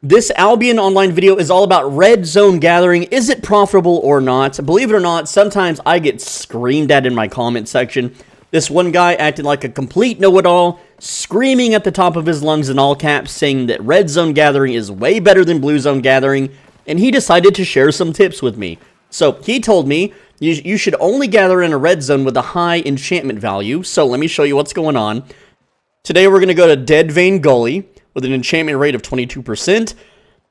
This Albion online video is all about red zone gathering. Is it profitable or not? Believe it or not, sometimes I get screamed at in my comment section. This one guy acted like a complete know-it-all, screaming at the top of his lungs in all caps, saying that red zone gathering is way better than blue zone gathering, and he decided to share some tips with me. So he told me you should only gather in a red zone with a high enchantment value. So let me show you what's going on. Today we're going to go to Dead Vein Gully with an enchantment rate of 22%.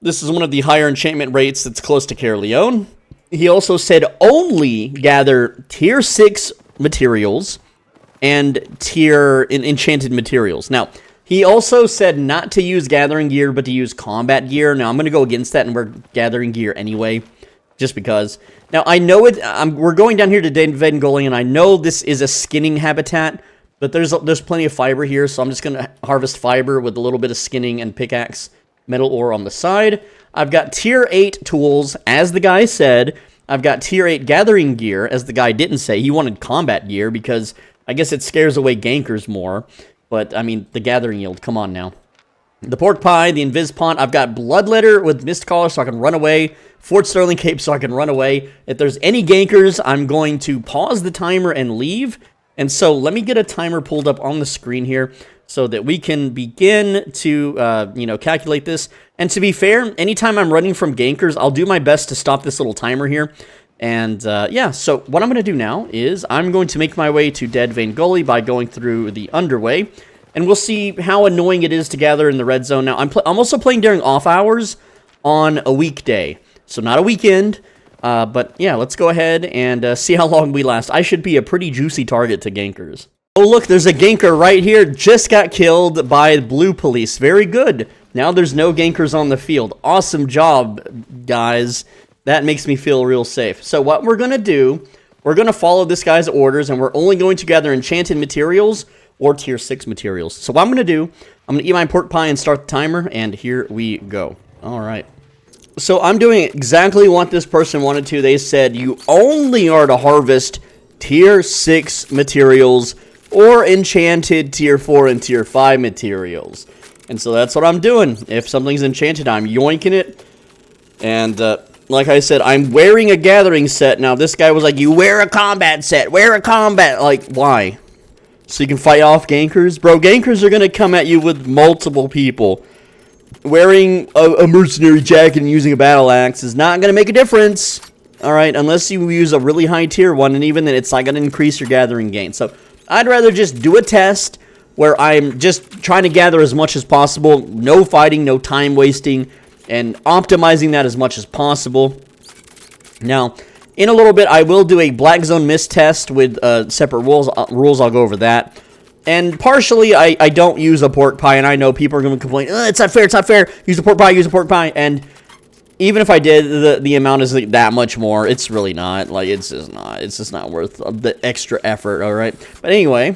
This is one of the higher enchantment rates that's close to Caerleon. He also said only gather tier 6 materials and enchanted materials. Now, he also said not to use gathering gear, but to use combat gear. Now, I'm going to go against that and wear gathering gear anyway, just because. Now, I know we're going down here to Dead Vein Gully, and I know this is a skinning habitat, but there's plenty of fiber here, so I'm just going to harvest fiber with a little bit of skinning and pickaxe metal ore on the side. I've got tier 8 tools, as the guy said. I've got tier 8 gathering gear, as the guy didn't say. He wanted combat gear because I guess it scares away gankers more. But, I mean, the gathering yield, come on now. The pork pie, the invis pond. I've got bloodletter with mist collar so I can run away. Fort Sterling cape so I can run away. If there's any gankers, I'm going to pause the timer and leave. And so let me get a timer pulled up on the screen here so that we can begin to, calculate this. And to be fair, anytime I'm running from gankers, I'll do my best to stop this little timer here. And, yeah, so what I'm going to do now is I'm going to make my way to Dead Vein Gully by going through the underway. And we'll see how annoying it is to gather in the red zone. Now, I'm also playing during off hours on a weekday. So not a weekend. But yeah, let's go ahead and see how long we last. I should be a pretty juicy target to gankers. Oh, look, there's a ganker right here. Just got killed by blue police. Very good. Now there's no gankers on the field. Awesome job, guys. That makes me feel real safe. So what we're going to do, we're going to follow this guy's orders, and we're only going to gather enchanted materials or tier 6 materials. So what I'm going to do, I'm going to eat my pork pie and start the timer, and here we go. All right. So I'm doing exactly what this person wanted to. They said you only are to harvest tier 6 materials or enchanted tier 4 and tier 5 materials. And so that's what I'm doing. If something's enchanted, I'm yoinking it. And like I said, I'm wearing a gathering set. Now this guy was like, you wear a combat set. Wear a combat. Like, why? So you can fight off gankers? Bro, gankers are going to come at you with multiple people. Wearing a mercenary jacket and using a battle axe is not going to make a difference. Alright, unless you use a really high tier one, and even then it's not going to increase your gathering gain. So, I'd rather just do a test where I'm just trying to gather as much as possible. No fighting, no time wasting, and optimizing that as much as possible. Now, in a little bit, I will do a Black Zone Mist test with separate rules. I'll go over that. And partially, I don't use a pork pie, and I know people are going to complain, it's not fair, it's not fair, use a pork pie, and even if I did, the amount is that much more. It's really not, like, it's just not worth the extra effort, alright? But anyway,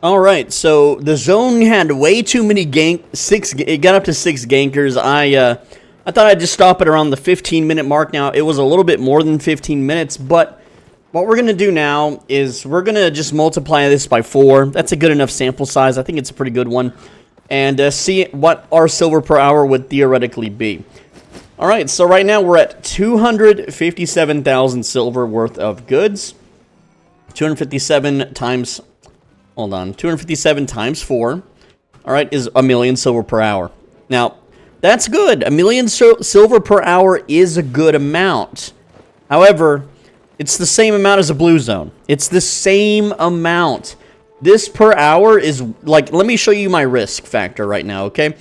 alright, so the zone had way too many it got up to 6 gankers. I thought I'd just stop it around the 15-minute mark. Now, it was a little bit more than 15 minutes, but what we're going to do now is we're going to just multiply this by 4. That's a good enough sample size. I think it's a pretty good one. And see what our silver per hour would theoretically be. Alright, so right now we're at 257,000 silver worth of goods. 257 times 4, alright, is 1,000,000 silver per hour. Now, that's good. 1,000,000 silver per hour is a good amount. However, it's the same amount as a blue zone. It's the same amount. This per hour is like, let me show you my risk factor right now, okay?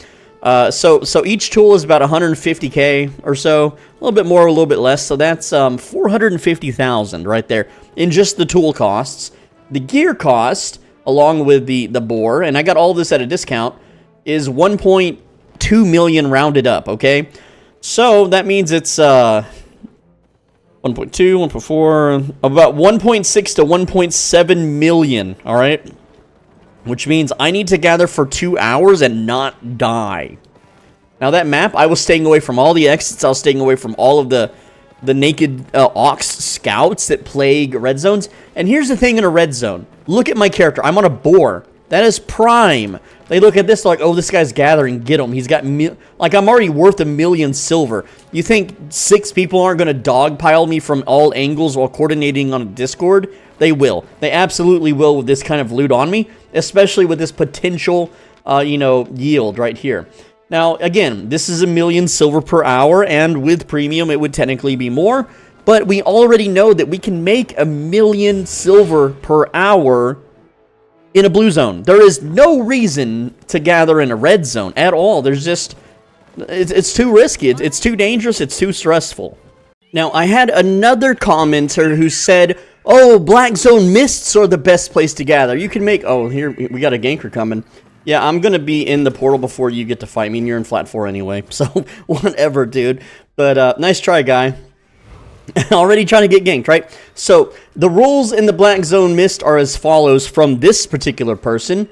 So each tool is about 150k or so, a little bit more, a little bit less. So that's 450,000 right there in just the tool costs. The gear cost, along with the boar, and I got all this at a discount, is 1.2 million rounded up, okay? So that means it's 1.2, 1.4, about 1.6 to 1.7 million, alright? Which means I need to gather for 2 hours and not die. Now that map, I was staying away from all the exits, I was staying away from all of the naked Ox scouts that plague red zones. And here's the thing in a red zone. Look at my character, I'm on a boar. That is prime. They look at this like, oh, this guy's gathering, get him. He's got, like, I'm already worth 1 million silver. You think 6 people aren't going to dogpile me from all angles while coordinating on a Discord? They will. They absolutely will with this kind of loot on me, especially with this potential, you know, yield right here. Now, again, this is 1 million silver per hour, and with premium, it would technically be more. But we already know that we can make 1 million silver per hour in a blue zone. There is no reason to gather in a red zone at all. There's just, it's too risky. It's too dangerous. It's too stressful. Now, I had another commenter who said, oh, black zone mists are the best place to gather. You can make, oh, here, we got a ganker coming. Yeah, I'm going to be in the portal before you get to fight me, and you're in flat 4 anyway. So, whatever, dude. But, nice try, guy. Already trying to get ganked, right? So, the rules in the black zone mist are as follows from this particular person.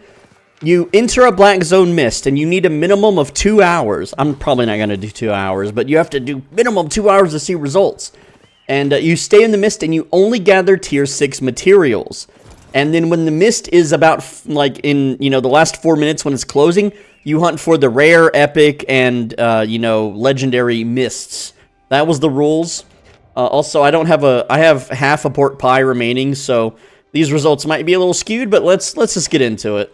You enter a black zone mist, and you need a minimum of 2 hours. I'm probably not going to do 2 hours, but you have to do minimum 2 hours to see results. And you stay in the mist, and you only gather tier 6 materials. And then when the mist is about, like, in, you know, the last 4 minutes when it's closing, you hunt for the rare, epic, and, you know, legendary mists. That was the rules. Also, I have half a pork pie remaining, so these results might be a little skewed, but let's just get into it.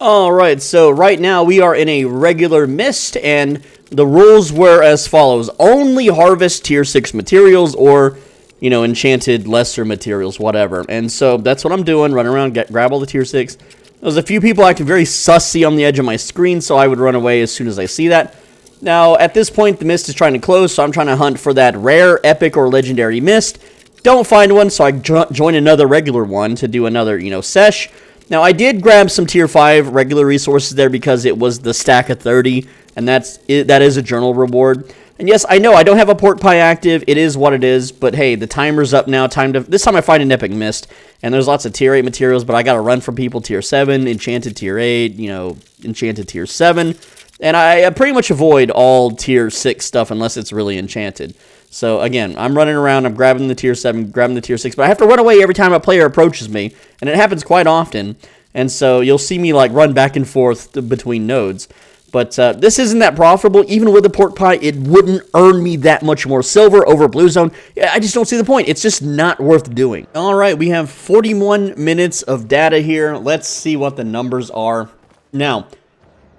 Alright, so right now we are in a regular mist, and the rules were as follows. Only harvest tier 6 materials, or, you know, enchanted lesser materials, whatever. And so that's what I'm doing, run around, grab all the tier 6. There's a few people acting very sussy on the edge of my screen, so I would run away as soon as I see that. Now, at this point, the mist is trying to close, so I'm trying to hunt for that rare, epic, or legendary mist. Don't find one, so I join another regular one to do another, you know, sesh. Now, I did grab some tier 5 regular resources there because it was the stack of 30, and that is a journal reward. And yes, I know I don't have a pork pie active. It is what it is, but hey, the timer's up now. This time I find an epic mist, and there's lots of tier 8 materials, but I gotta run from people tier 7, enchanted tier 8, you know, enchanted tier 7. And I pretty much avoid all tier 6 stuff unless it's really enchanted. So, again, I'm running around, I'm grabbing the tier 7, grabbing the tier 6, but I have to run away every time a player approaches me, and it happens quite often. And so, you'll see me, like, run back and forth between nodes. But this isn't that profitable. Even with the pork pie, it wouldn't earn me that much more silver over blue zone. I just don't see the point. It's just not worth doing. All right, we have 41 minutes of data here. Let's see what the numbers are. Now,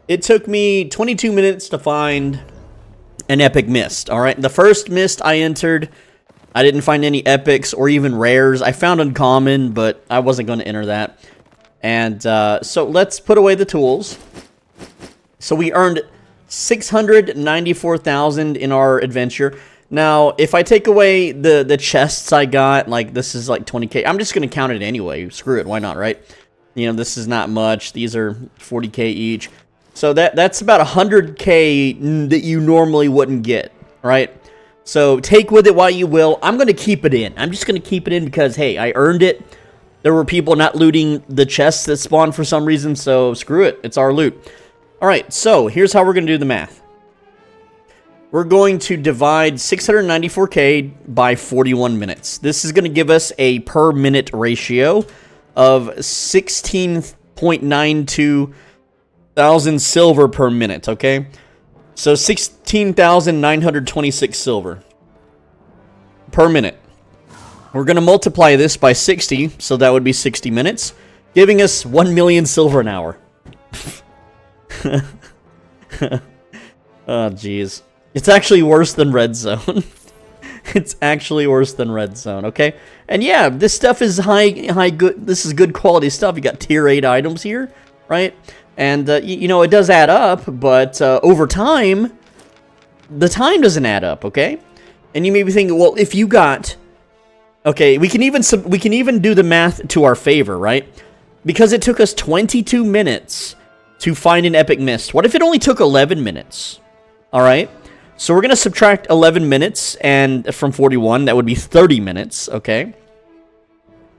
it took me 22 minutes to find an epic mist, all right? The first mist I entered, I didn't find any epics or even rares. I found uncommon, but I wasn't going to enter that. And so let's put away the tools. So we earned 694,000 in our adventure. Now, if I take away the chests I got, like this is like 20k. I'm just going to count it anyway. Screw it, why not, right? You know, this is not much. These are 40k each. So that's about 100k that you normally wouldn't get, right? So take with it what you will. I'm going to keep it in. I'm just going to keep it in because, hey, I earned it. There were people not looting the chests that spawned for some reason, so screw it. It's our loot. All right, so here's how we're going to do the math. We're going to divide 694k by 41 minutes. This is going to give us a per minute ratio of 16.92 thousand silver per minute, okay? So 16,926 silver per minute. We're going to multiply this by 60, so that would be 60 minutes, giving us 1 million silver an hour. Oh, jeez. It's actually worse than Red Zone. It's actually worse than Red Zone, okay? And yeah, this stuff is good. This is good quality stuff. You got tier 8 items here, right? And, you know, it does add up, but over time, the time doesn't add up, okay? And you may be thinking, well, if you got... Okay, we can even do the math to our favor, right? Because it took us 22 minutes to find an epic mist. What if it only took 11 minutes? All right? So we're going to subtract 11 minutes and from 41. That would be 30 minutes, okay?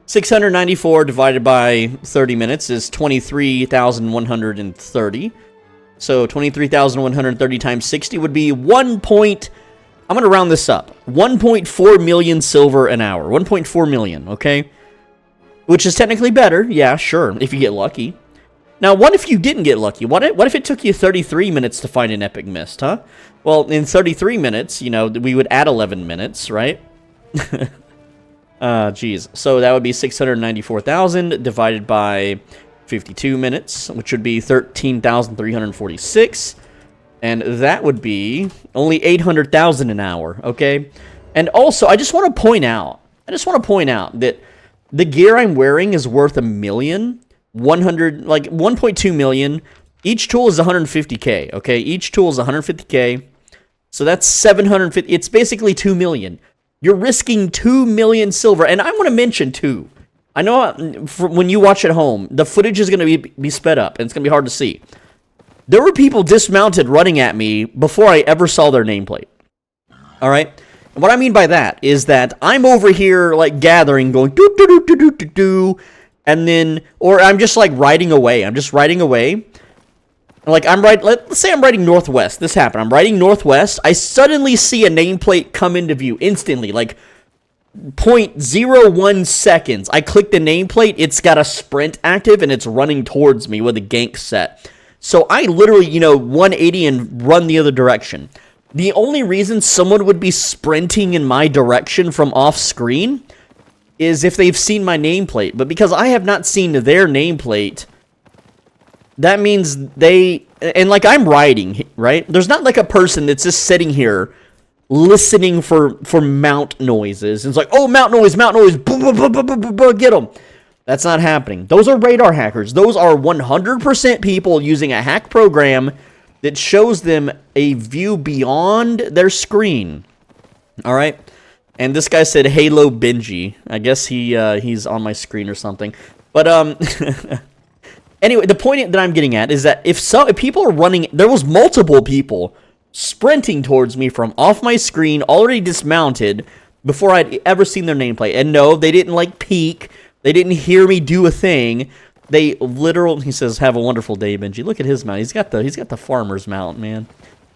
694 divided by 30 minutes is 23,130. So 23,130 times 60 would be I'm going to round this up. 1.4 million silver an hour. 1.4 million, okay? Which is technically better. Yeah, sure, if you get lucky. Now, what if you didn't get lucky? What if it took you 33 minutes to find an epic mist, huh? Well, in 33 minutes, you know, we would add 11 minutes, right? Geez. So that would be 694,000 divided by 52 minutes, which would be 13,346. And that would be only 800,000 an hour, okay? And also, I just want to point out that the gear I'm wearing is worth $1 million, 1.2 million. Each tool is 150K, okay? Each tool is 150K. So that's 750. It's basically 2 million. You're risking 2 million silver. And I want to mention, too, I know when you watch at home, the footage is going to be sped up, and it's going to be hard to see. There were people dismounted running at me before I ever saw their nameplate. All right? And what I mean by that is that I'm over here, like, gathering, going, do, and then, or I'm just, like, riding away. I'm just riding away. Like, let's say I'm riding northwest. This happened. I'm riding northwest. I suddenly see a nameplate come into view instantly, like 0.01 seconds. I click the nameplate. It's got a sprint active, and it's running towards me with a gank set. So I literally, 180 and run the other direction. The only reason someone would be sprinting in my direction from off screen is if they've seen my nameplate. But because I have not seen their nameplate, that means like I'm riding, right? There's not like a person that's just sitting here listening for mount noises. It's like, oh, mount noise, get them. That's not happening. Those are radar hackers. Those are 100% people using a hack program that shows them a view beyond their screen. All right? And this guy said Halo Benji. I guess he's on my screen or something. But anyway, the point that I'm getting at is that if people are running, there was multiple people sprinting towards me from off my screen, already dismounted, before I'd ever seen their nameplate. And no, they didn't like peek. They didn't hear me do a thing. They literally, he says, have a wonderful day, Benji. Look at his mount. He's got the farmer's mount, man.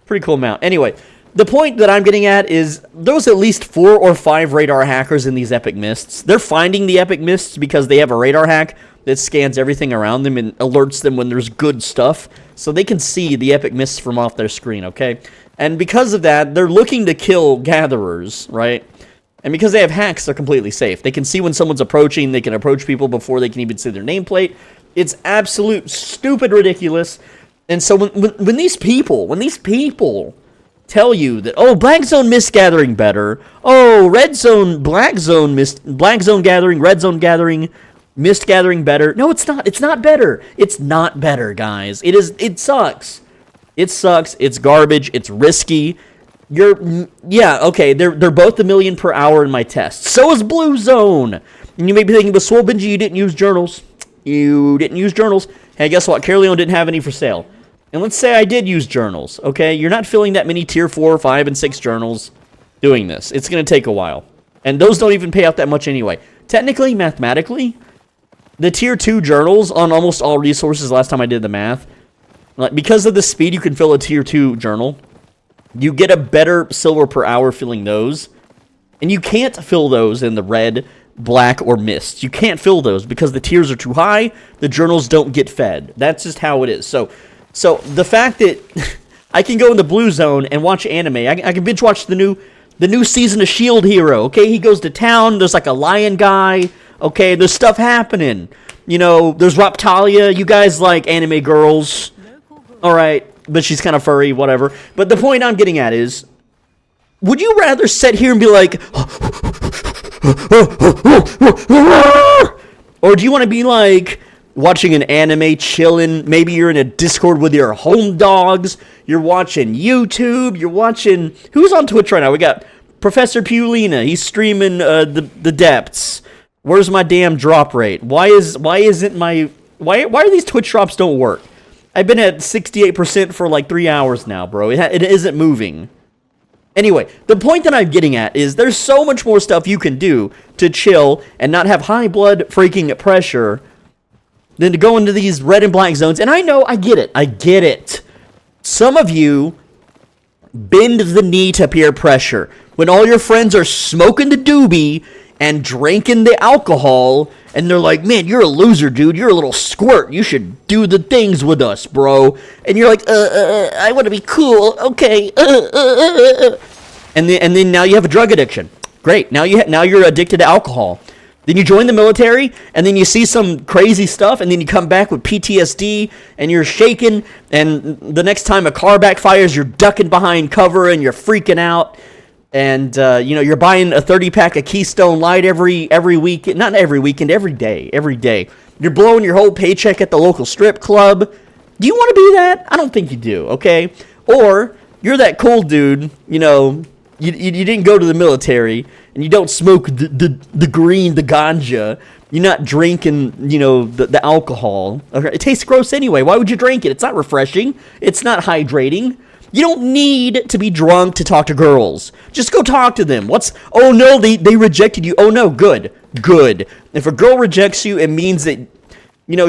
Pretty cool mount. Anyway, the point that I'm getting at is there was at least 4 or 5 radar hackers in these epic mists. They're finding the epic mists because they have a radar hack that scans everything around them and alerts them when there's good stuff, so they can see the epic mists from off their screen, okay? And because of that, they're looking to kill gatherers, right? And because they have hacks, they're completely safe. They can see when someone's approaching. They can approach people before they can even see their nameplate. It's absolute stupid ridiculous. And so when these people tell you that, oh, black zone mist gathering better, oh, red zone, black zone gathering, red zone gathering, mist gathering better. No, it's not. It's not better. It's not better, guys. It sucks. It sucks. It's garbage. It's risky. Yeah, okay, they're both $1 million per hour in my test. So is Blue Zone. And you may be thinking, but Swole Benji, you didn't use journals. You didn't use journals. Hey, guess what? Carleon didn't have any for sale. And let's say I did use journals, okay? You're not filling that many tier 4, 5, and 6 journals doing this. It's going to take a while. And those don't even pay out that much anyway. Technically, mathematically, the tier 2 journals on almost all resources, last time I did the math, like, because of the speed you can fill a tier 2 journal, you get a better silver per hour filling those. And you can't fill those in the red, black, or mist. You can't fill those because the tiers are too high. The journals don't get fed. That's just how it is. So the fact that I can go in the blue zone and watch anime. I can binge watch the new season of Shield Hero. Okay, he goes to town. There's like a lion guy. Okay, there's stuff happening. There's Raptalia. You guys like anime girls. All right. But she's kind of furry, whatever. But the point I'm getting at is, would you rather sit here and be like, or do you want to be like watching an anime, chilling? Maybe you're in a Discord with your home dogs. You're watching YouTube. You're watching, who's on Twitch right now? We got Professor Pulina. He's streaming the depths. Where's my damn drop rate? Why are these Twitch drops don't work? I've been at 68% for like 3 hours now, bro. It isn't moving. Anyway, the point that I'm getting at is there's so much more stuff you can do to chill and not have high blood freaking pressure than to go into these red and black zones. And I know, I get it. Some of you bend the knee to peer pressure. When all your friends are smoking the doobie and drinking the alcohol and they're like, man, you're a loser, dude. You're a little squirt. You should do the things with us, bro. And you're like, I want to be cool. Okay. And then now you have a drug addiction. Great. Now you're addicted to alcohol. Then you join the military, and then you see some crazy stuff, and then you come back with PTSD, and you're shaking, and the next time a car backfires, you're ducking behind cover, and you're freaking out, and you're buying a 30-pack of Keystone Light every weekend, not every weekend, every day. You're blowing your whole paycheck at the local strip club. Do you want to be that? I don't think you do, okay? Or you're that cool dude, you didn't go to the military, and you don't smoke the green, the ganja. You're not drinking, the alcohol. Okay? It tastes gross anyway. Why would you drink it? It's not refreshing. It's not hydrating. You don't need to be drunk to talk to girls. Just go talk to them. Oh no, they rejected you. Oh no, good. If a girl rejects you, it means that,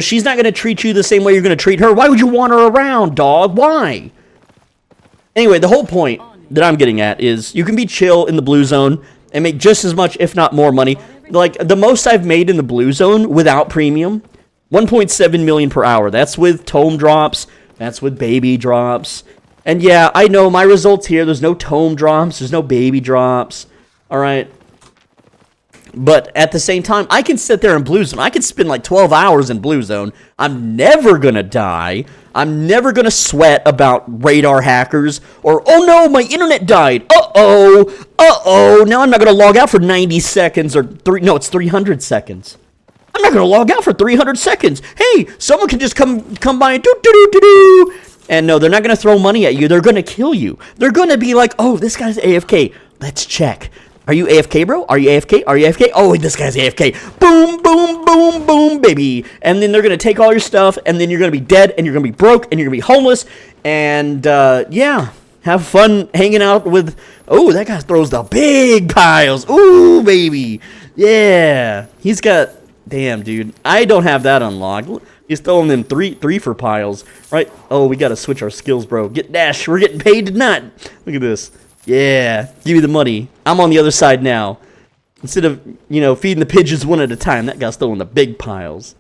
she's not going to treat you the same way you're going to treat her. Why would you want her around, dog? Why? Anyway, the whole point that I'm getting at is you can be chill in the blue zone and make just as much, if not more money. Like, the most I've made in the blue zone without premium, 1.7 million per hour. That's with tome drops. That's with baby drops. And yeah, I know my results here. There's no tome drops. There's no baby drops. All right. But at the same time, I can sit there in blue zone. I can spend like 12 hours in blue zone. I'm never going to die. I'm never going to sweat about radar hackers or, oh no, my internet died. Uh-oh. Now I'm not going to log out for 90 seconds or it's 300 seconds. I'm not going to log out for 300 seconds. Hey, someone can just come by and do. And no, they're not going to throw money at you. They're going to kill you. They're going to be like, oh, this guy's AFK. Let's check. Are you AFK, bro? Are you AFK? Oh, this guy's AFK. Boom, boom, boom, boom, baby. And then they're going to take all your stuff, and then you're going to be dead, and you're going to be broke, and you're going to be homeless. And, have fun hanging out with... Oh, that guy throws the big piles. Ooh, baby. Yeah. He's got... Damn, dude. I don't have that unlocked. He's throwing them three for piles, right? Oh, we got to switch our skills, bro. Get dash. We're getting paid tonight. Look at this. Yeah, give me the money. I'm on the other side now. Instead of, feeding the pigeons one at a time, that guy's throwing the big piles.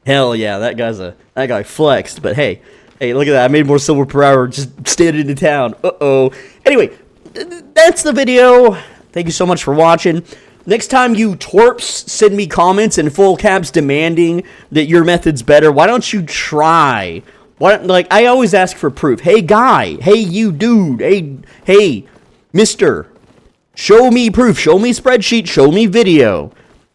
Hell yeah, that guy flexed. But hey, look at that. I made more silver per hour just standing in town. Uh-oh. Anyway, that's the video. Thank you so much for watching. Next time you twerps send me comments in full caps demanding that your method's better, why don't you try? I always ask for proof. Hey, guy. Hey, you dude. Hey, mister. Show me proof. Show me spreadsheet. Show me video.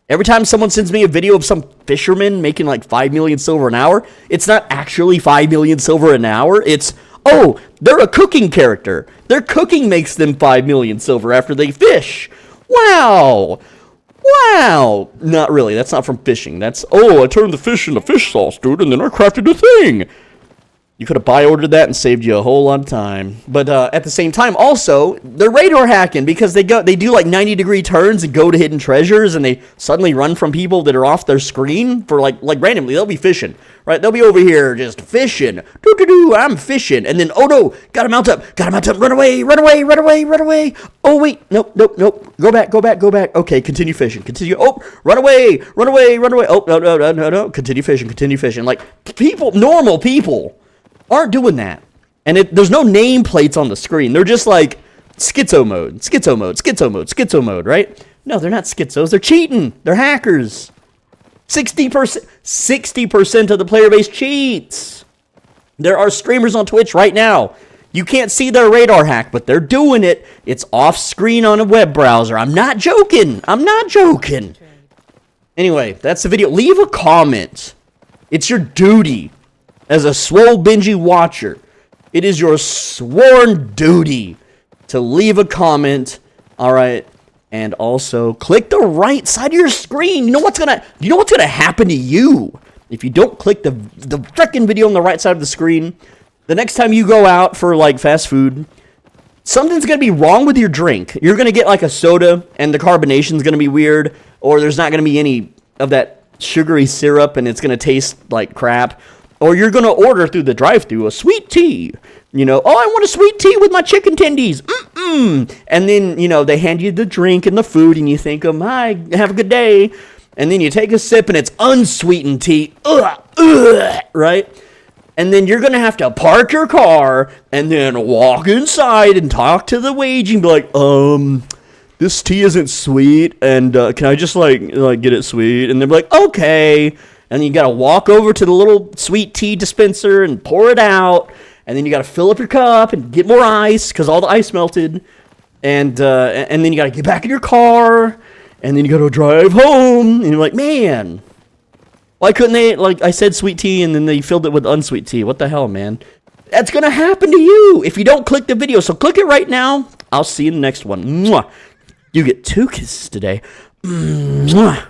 Every time someone sends me a video of some fisherman making like 5 million silver an hour, it's not actually 5 million silver an hour. It's, oh, they're a cooking character. Their cooking makes them 5 million silver after they fish. Wow. Not really. That's not from fishing. That's, oh, I turned the fish into fish sauce, dude, and then I crafted a thing. You could have buy-ordered that and saved you a whole lot of time. But at the same time, also, they're radar hacking because they do like 90-degree turns and go to hidden treasures, and they suddenly run from people that are off their screen for like randomly. They'll be fishing, right? They'll be over here just fishing. I'm fishing. And then, oh no, gotta mount up. Run away. Oh wait, nope. Go back. Okay, continue fishing. Oh, run away. Oh, no. Continue fishing. Like, normal people aren't doing that. And there's no nameplates on the screen. They're just like schizo mode, right? No, they're not schizos. They're cheating. They're hackers. 60% of the player base cheats. There are streamers on Twitch right now. You can't see their radar hack, but they're doing it. It's off screen on a web browser. I'm not joking. Anyway, that's the video. Leave a comment. It's your duty. As a swole Benji watcher, it is your sworn duty to leave a comment, all right? And also click the right side of your screen. You know what's gonna happen to you if you don't click the frickin' video on the right side of the screen? The next time you go out for like fast food, something's gonna be wrong with your drink. You're gonna get like a soda and the carbonation's gonna be weird, or there's not gonna be any of that sugary syrup and it's gonna taste like crap. Or you're going to order through the drive-thru a sweet tea. Oh, I want a sweet tea with my chicken tendies. And then, they hand you the drink and the food, and you think, hi, have a good day. and then you take a sip and it's unsweetened tea, right? And then you're going to have to park your car and then walk inside and talk to the wage and be like, this tea isn't sweet, and can I just like get it sweet? And they're like, okay. And then you got to walk over to the little sweet tea dispenser and pour it out, and then you got to fill up your cup and get more ice because all the ice melted, and then you got to get back in your car, and then you got to drive home, and you're like, man, why couldn't they, like, I said sweet tea, and then they filled it with unsweet tea? What the hell, man? That's going to happen to you if you don't click the video, so click it right now. I'll see you in the next one. Mwah. You get 2 kisses today. Mwah.